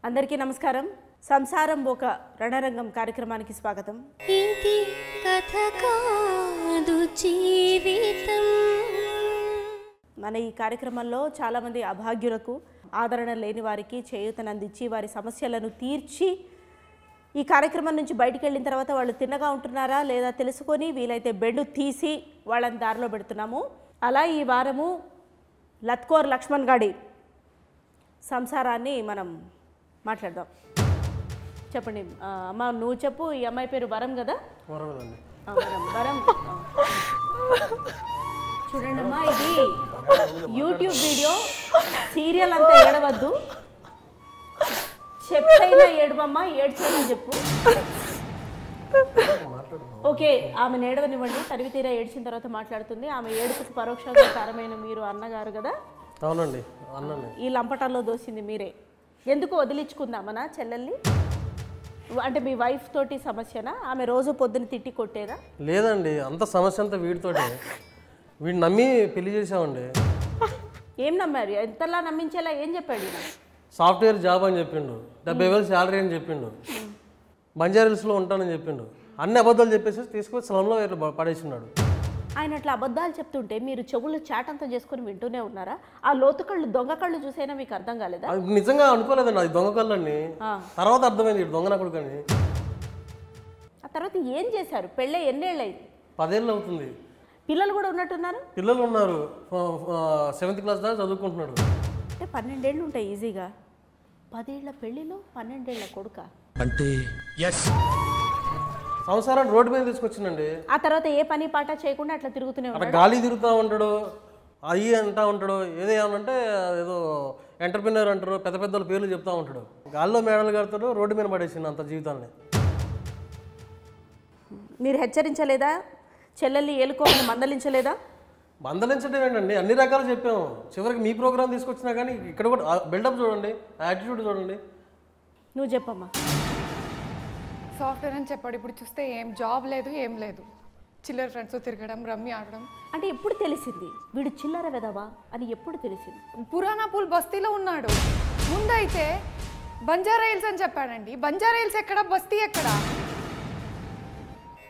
అందరికీ నమస్కారం. సంసారం ఒక రణరంగం కార్యక్రమానికి స్వాగతం. ఇది కథ కాదు జీవితం. మన ఈ కార్యక్రమంలో చాలామంది అభాగ్యులకు, ఆదరణ లేని వారికి చేయూతనందించి వారి సమస్యలను తీర్చి ఈ కార్యక్రమం నుంచి బయటికి వెళ్ళిన తర్వాత వాళ్ళు తిన్నగా ఉంటున్నారా లేదా తెలుసుకొని వీలైతే బెండు తీసి వాళ్ళని దారిలో పెడుతున్నాము. అలా ఈ వారము లత్కోర్ లక్ష్మణ్ గాడి సంసారాన్ని మనం మాట్లాడదాం. చెప్పండి అమ్మ, నువ్వు చెప్పు. ఈ అమ్మాయి పేరు వరం కదా? వరం. చూడండి అమ్మా, ఇది యూట్యూబ్ వీడియో, సీరియల్ అంతా ఏడవద్దు. చెప్పైనా ఏడవమ్మా, ఏడ్చైనా చెప్పు. ఓకే, ఆమె ఏడవనివ్వండి. తరివి తీరా ఏడ్చిన తర్వాత మాట్లాడుతుంది. ఆమె ఏడుపుకు పరోక్షంగా కారమైన మీరు అన్నగారు కదా? అవునండి, అన్ననే. ఈ లంపటంలో దోసింది మీరే. ఎందుకు వదిలించుకుందామనా చెల్లెల్ని? అంటే మీ వైఫ్ తోటి సమస్యనా? ఆమె రోజు పొద్దున తిట్టి కొట్టేదా? లేదండి, అంత సమస్య అంతా వీడితోటే. వీడిని నమ్మి పెళ్లి చేసామండి. ఏం నమ్మారు? ఎంతలా నమ్మించేలా ఏం చెప్పాడు ఈయన? సాఫ్ట్వేర్ జాబ్ అని చెప్పిండు, 70,000 శాలరీ అని చెప్పిండు, బంజారాహిల్స్లో ఉంటానని చెప్పిండు. అన్ని అబద్ధాలు చెప్పేసి తీసుకొచ్చి స్లంలో పడేసిన్నాడు. ఆయన అట్లా అబద్ధాలు చెప్తుంటే మీరు చెవులు చాటంతా చేసుకొని వింటూనే ఉన్నారా? ఆ లోతు కళ్ళు, దొంగ కళ్ళు చూసైనా మీకు అర్థం కాలేదా? అది నిజంగా అనుకోలేదండి, అది దొంగ కళ్ళని. తర్వాత అర్థమైంది దొంగ నా కొడుకని. ఆ తర్వాత ఏం చేశారు? పెళ్ళే ఎన్నేళ్ళు అయింది? 10 ఏళ్ళు అవుతుంది. పిల్లలు కూడా ఉన్నట్టున్నారు? పిల్లలు ఉన్నారు, 7th క్లాస్ దాకా చదువుకుంటున్నాడు. అంటే 12 ఏళ్ళు ఉంటాయి ఈజీగా. 10 ఏళ్ల పెళ్ళిలో 12 ఏళ్ల కొడుక అంటే సంసారాన్ని రోడ్డు మీద తీసుకొచ్చిందండి. ఆ తర్వాత ఏ పని పాట చేయకుండా అట్లా తిరుగుతూనే అట్లా ఉంటాడు. గాలి తిరుగుతూ ఉంటాడు, అయ్యి అంటా ఉంటాడు. ఏదేమనంటే ఏదో ఎంటర్ప్రినర్ అంటారు, పెద్ద పెద్ద పేర్లు చెప్తా ఉంటాడు. గాల్లో మేడలు కడతాడు, రోడ్డు మీద పడేసింది అంత జీవితాన్ని. మీరు హెచ్చరించలేదా? చెల్లెల్ని ఏలుకోమని మందలించలేదా? మందలించడం ఏంటండి, అన్ని రకాలు చెప్పాము. చివరికి మీ ప్రోగ్రామ్ తీసుకొచ్చినా కానీ ఇక్కడ కూడా బిల్డప్ చూడండి, యాటిట్యూడ్ చూడండి. నువ్వు చెప్పమ్మా. సాఫ్ట్వేర్ అని చెప్పాడు. ఇప్పుడు చూస్తే ఏం జాబ్ లేదు, ఏం లేదు. చిల్లర ఫ్రెండ్స్తో తిరగడం, రమ్మి ఆడడం. అంటే ఎప్పుడు తెలిసింది వీడు చిల్లర వెదవా అని? ఎప్పుడు తెలిసింది? పురాణాపూల్ బస్తీలో ఉన్నాడు. ముందైతే బంజారాహిల్స్ అని చెప్పాడండి. బంజారాహిల్స్ ఎక్కడ, బస్తీ ఎక్కడ?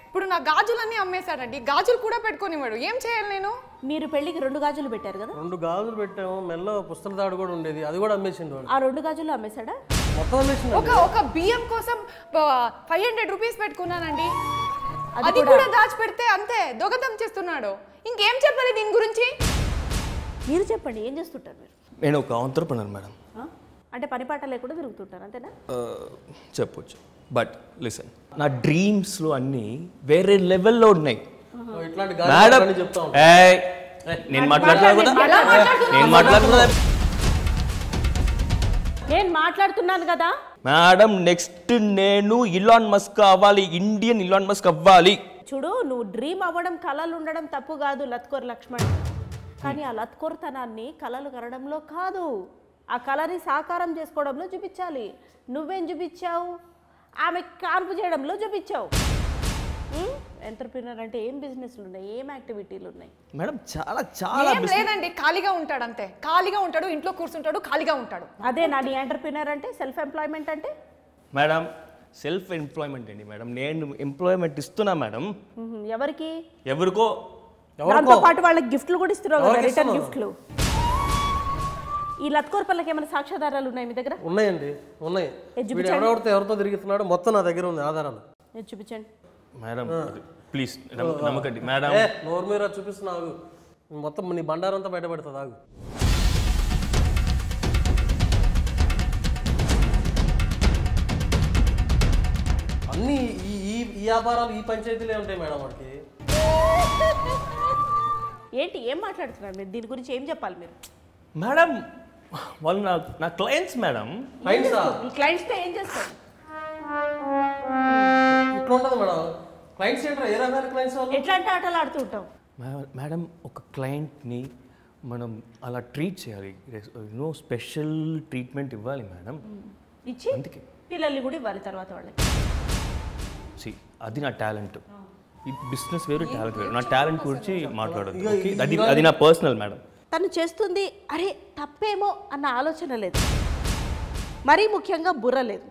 ఇప్పుడు నా గాజులన్నీ అమ్మేశాడండి. గాజులు కూడా పెట్టుకోనివాడు. ఏం చేయాలి నేను? మీరు పెళ్లికి 2 గాజులు పెట్టారు కదా? 2 గాజులు పెట్టాము, మెల్ల పుస్తల తాడు కూడా ఉండేది, అది కూడా అమ్మేసిండు వాడు. ఆ 2 గాజులు అమ్మేశాడా? మొత్తం అమ్మేసిండు. ఒక బియ్యం కోసం 500 రూపీస్ పెట్టుకున్నానండి. అది కూడా దాచిపెడితే అంతే దొంగతనం చేస్తున్నాడు. ఇంకేం చెప్పాలి దీని గురించి? మీరు చెప్పండి, ఏం చేస్తుంటారు మీరు? నేను ఒక ఆంట్రప్రెనర్ మేడం. అంటే పని పాట లేకుండా తిరుగుతుంటారు అంతేనా? చెప్పొచ్చు. బట్ లిసన్, నా డ్రీమ్స్లో అన్నీ వేరే లెవెల్లో ఉన్నాయి ఇట్లాంటి మేడం. గాలి చెప్తా ఉంటాడు. నేను మాట్లాడుతున్నా కదా, నేను మాట్లాడుతున్నా. నేను మాట్లాడుతున్నాను కదా మేడం, నెక్స్ట్ నేను ఇలాన్ మస్క్ అవ్వాలి, ఇండియన్ ఇలాన్ మస్క్ అవ్వాలి. చూడు, నువ్వు డ్రీమ్ అవ్వడం, కళలు ఉండడం తప్పు కాదు లత్కోర్ లక్ష్మణ్. కానీ ఆ లత్కోర్తనాన్ని కళలు కనడంలో కాదు, ఆ కళని సాకారం చేసుకోవడంలో చూపించాలి. నువ్వేం చూపించావు? ఆమె కాన్పు చేయడంలో చూపించావు. ఎంటర్ప్రినర్ అంటే ఏం బిజినెస్లు ఉన్నాయి, ఏం యాక్టివిటీలు ఉన్నాయి? మేడం చాలా చాలా ఏం లేదండి, ఖాళీగా ఉంటాడు అంతే. ఖాళీగా ఉంటాడు, ఇంట్లో కూర్చుంటాడు, ఖాళీగా ఉంటాడు. అదే నా నీ ఎంటర్ప్రినర్ అంటే, సెల్ఫ్ ఎంప్లాయ్మెంట్ అంటే? మేడం, సెల్ఫ్ ఎంప్లాయ్మెంట్ అండి మేడం. నేను ఎంప్లాయ్మెంట్ ఇస్తున్నా మేడం. ఎవరికి? ఎవరికో. దాంతో పాటు వాళ్ళకి గిఫ్ట్లు కూడా ఇస్తున్నావు కదా, రిటర్న్ గిఫ్ట్లు. ఈ లత్కోర్ పళ్ళకి ఏమైనా సాక్ష్యాధారాలు ఉన్నాయి మీ దగ్గర? ఉన్నాయండి, ఉన్నాయి. వీడు ఎవరితో తిరుగుతున్నాడు మొత్తం నా దగ్గర ఉంది ఆధారాలు. చూపించండి మేడం ప్లీజ్, నమ్మకండి మేడం. నోరు మీద చూపిస్తున్నావు, మొత్తం నీ బండారంతా బయటపడుతుంది. ఆగు. అన్నీ ఈ వ్యాపారాలు, ఈ పంచాయతీలే ఉంటాయి మేడం వాడికి. ఏంటి, ఏం మాట్లాడుతున్నారు మీరు? దీని గురించి ఏం చెప్పాలి మీరు? మేడం, వాళ్ళు నా క్లయింట్స్ మేడం. క్లయింట్సా? ఈ క్లయింట్స్తో ఏం చేస్తారు? ఇట్లా ఉంటుంది మేడం. క్లయింట్స్ ఏంటో ఏ రకమైన క్లయింట్స్ వాళ్ళు? ఎట్లాంటి ఆటలు ఆడుతూ ఉంటాం మేడం? ఒక క్లయింట్ని మనం అలా ట్రీట్ చేయాలి, స్పెషల్ ట్రీట్మెంట్ ఇవ్వాలి మేడం. ఇచ్చి అందుకే పిల్లల్ని కూడా ఇవ్వాలి తర్వాత వాళ్ళకి. అది నా టాలెంట్. ఈ బిజినెస్ వేరు, టాలెంట్ వేరు. నా టాలెంట్ గురించి మాట్లాడొద్దు. అది నా పర్సనల్ మేడం. తను చేస్తుంది అరే తప్పేమో అన్న ఆలోచన లేదు. మరీ ముఖ్యంగా బుర్ర లేదు,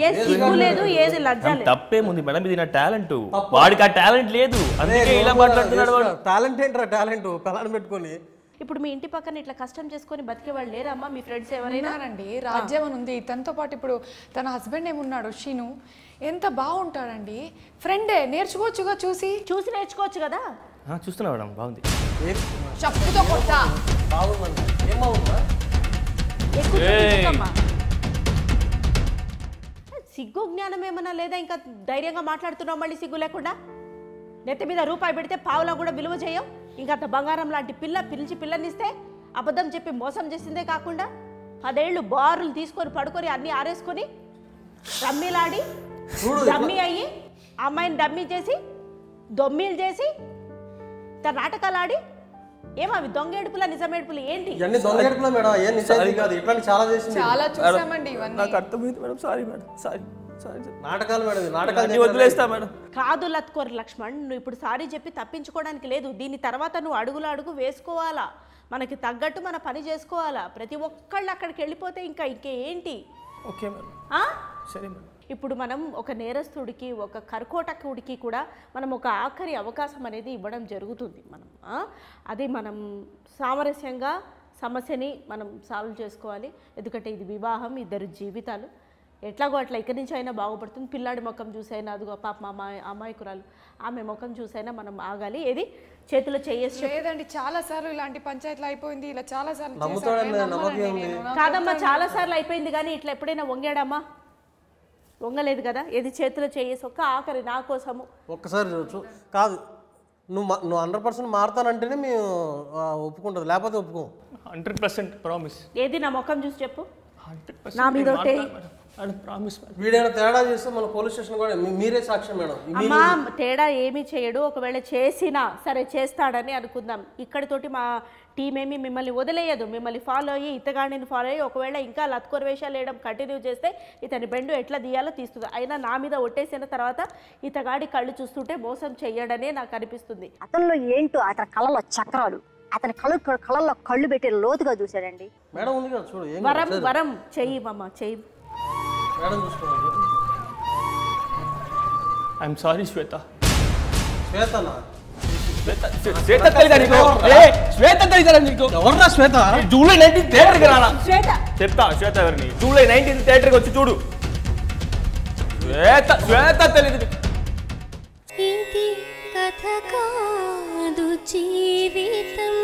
ఏ సిగ్గు లేదు, ఏది లజ్జ లేదు. తప్పేముంది మేడం, ఇది నా టాలెంట్. వాడికి ఆ టాలెంట్ లేదు, అందుకే ఇలా మాట్లాడుతున్నాడు వాడు. టాలెంట్ ఏంట్రా టాలెంట్ పిల్లని పెట్టుకొని. ఇప్పుడు మీ ఇంటి పక్కన ఇట్లా కష్టం చేసుకొని బతికే వాళ్ళు లేరమ్మా? మీ ఫ్రెండ్స్ ఎవరైనా? ఉన్నారండి, రాజ్యం అని ఉంది. తనతో పాటు ఇప్పుడు తన హస్బెండ్ ఏమున్నాడు షీను, ఎంత బాగుంటాడండి. ఫ్రెండే, నేర్చుకోవచ్చుగా, చూసి నేర్చుకోవచ్చు కదా. చూస్తున్నా మేడం, బాగుంది. చెప్పుతో కొట్టా. బాగుందండి. ఏం బాగుందా? సిగ్గు జ్ఞానం ఏమన్నా లేదా? ఇంకా ధైర్యంగా మాట్లాడుతున్నావు మళ్ళీ సిగ్గు లేకుండా. నెత్తి మీద రూపాయి పెడితే పావులా కూడా విలువ చేయం. ఇంకా అంత బంగారం లాంటి పిల్లనిస్తే అబద్ధం చెప్పి మోసం చేసిందే కాకుండా 10 ఏళ్ళు బారులు తీసుకొని పడుకొని అన్ని ఆరేసుకొని రమ్మీలాడి డమ్మీ అయ్యి అమ్మాయిని డమ్మీ చేసి దొమ్మీలు చేసి నాటకాలు ఆడి ఏమవి దొంగేడుపులా నిజమేడుపులు ఏంటి? చాలా చూసామండి ఇవన్నీ. నాకు అర్థమైంది మేడం, సారీ మేడం, సారీ. నాటకాలు మేడం, నాటకాలు వదిలేస్తా మేడం. కాదు లత్కోర్ లక్ష్మణ్, నువ్వు ఇప్పుడు సారీ చెప్పి తప్పించుకోవడానికి లేదు. దీని తర్వాత నువ్వు అడుగు వేసుకోవాలా, మనకి తగ్గట్టు మన పని చేసుకోవాలా. ప్రతి ఒక్కళ్ళు అక్కడికి వెళ్ళిపోతే ఇంకేంటి? ఓకే మేడం, సరే మేడం. ఇప్పుడు మనం ఒక నేరస్తుడికి, ఒక కర్కోటకుడికి కూడా మనం ఒక ఆఖరి అవకాశం అనేది ఇవ్వడం జరుగుతుంది. అది మనం సామరస్యంగా సమస్యని మనం సాల్వ్ చేసుకోవాలి. ఎందుకంటే ఇది వివాహం, 2 జీవితాలు. ఎట్లాగో అట్లా ఇక్కడి నుంచి అయినా బాగుపడుతుంది. పిల్లాడి ముఖం చూసైనా, అదిగో పాప అమ్మాయికురాలు ఆమె ముఖం చూసైనా మనం ఆగాలి. ఏది చేతిలో చేయేసి లేదండి, చాలా సార్లు ఇలాంటి పంచాయతీలు అయిపోయింది. ఇలా చాలా సార్లు కాదమ్మా, చాలా సార్లు అయిపోయింది. కానీ ఇట్లా ఎప్పుడైనా వంగాడమ్మా? వంగలేదు కదా. ఏది చేతిలో చేయేసి ఒక్క ఆఖరి నా కోసము ఒక్కసారి కాదు. నువ్వు 100% మారుతానంటేనే మేము ఒప్పుకుంటుంది, లేకపోతే ఒప్పుకోం. 100% ప్రామిస్. ఏది నా ముఖం చూసి చెప్పు, నా మీద వీడైనా తేడా చేస్తే మన పోలీస్ స్టేషన్ కూడా మీరే సాక్ష్యం మేడం. అమ్మా తేడా ఏమీ చేయడు. ఒకవేళ చేసినా సరే చేస్తాడని అనుకుందాం. ఇక్కడితోటి మా టీం ఏమి మిమ్మల్ని వదిలేయదు. మిమ్మల్ని ఫాలో అయ్యి, ఇతగాడిని ఫాలో అయ్యి ఒకవేళ ఇంకా లత్కోర్ వేషాలు వేయడం కంటిన్యూ చేస్తే ఇతని బెండు ఎట్లా తీయాలో తీస్తుంది. అయినా నా మీద ఒట్టేసిన తర్వాత ఇతగాడి కళ్ళు చూస్తుంటే మోసం చెయ్యడనే నాకు అనిపిస్తుంది. అతనిలో ఏంటో అతని కళ్ళలో చక్రాలు, అతని కళ్ళల్లో కళ్ళు పెట్టి లోతుగా చూశాడండి. మేడం ఉంది కదా చూడు, వరం చెయ్యి మమ్మ, చెయ్యి మేడం చూసుకోండి. ఐఎమ్ సారీ శ్వేత. శ్వేతనా? శ్వేత తెలియదా నీకు? శ్వేత తెలియదా నీకు? ఎవరున్నా శ్వేత? జూలై 19 థియేటర్కి రానా? శ్వేత చెప్తా, శ్వేత ఎవరిని? జూలై 19 థియేటర్కి వచ్చి చూడు. శ్వేత తెలియదు. ఇది కథ కాదు జీవితం.